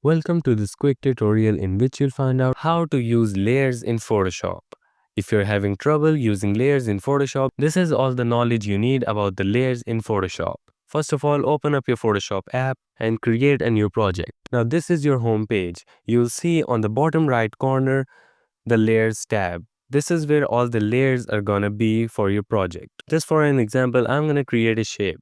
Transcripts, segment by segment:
Welcome to this quick tutorial in which you'll find out how to use layers in Photoshop. If you're having trouble using layers in Photoshop, this is all the knowledge you need about the layers in Photoshop. First of all, open up your Photoshop app and create a new project. Now this is your home page. You'll see on the bottom right corner the layers tab. This is where all the layers are gonna be for your project. Just for an example, I'm gonna create a shape.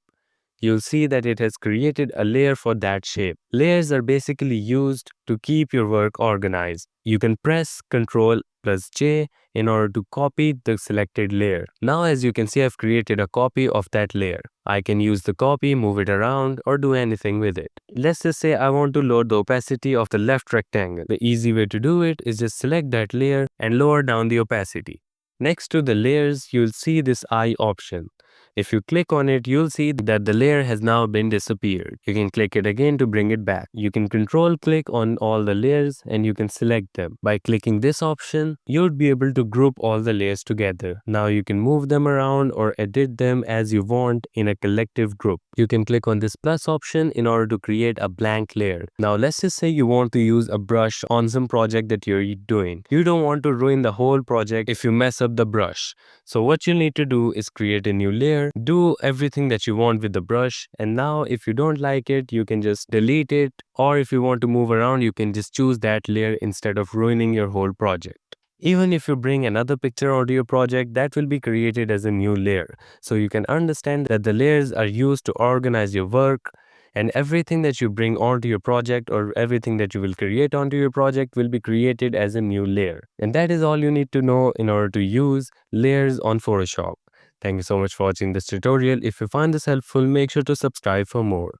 You'll see that it has created a layer for that shape. Layers are basically used to keep your work organized. You can press Ctrl plus J in order to copy the selected layer. Now as you can see, I've created a copy of that layer. I can use the copy, move it around, or do anything with it. Let's just say I want to lower the opacity of the left rectangle. The easy way to do it is just select that layer and lower down the opacity. Next to the layers, you'll see this eye option. If you click on it, you'll see that the layer has now been disappeared. You can click it again to bring it back. You can control click on all the layers and you can select them. By clicking this option, you'll be able to group all the layers together. Now you can move them around or edit them as you want in a collective group. You can click on this plus option in order to create a blank layer. Now let's just say you want to use a brush on some project that you're doing. You don't want to ruin the whole project if you mess up the brush. So what you need to do is create a new layer, do everything that you want with the brush, and now if you don't like it, you can just delete it, or if you want to move around, you can just choose that layer instead of ruining your whole project. Even if you bring another picture onto your project, that will be created as a new layer. So you can understand that the layers are used to organize your work, and everything that you bring onto your project or everything that you will create onto your project will be created as a new layer. And that is all you need to know in order to use layers on Photoshop. Thank you so much for watching this tutorial. If you find this helpful, make sure to subscribe for more.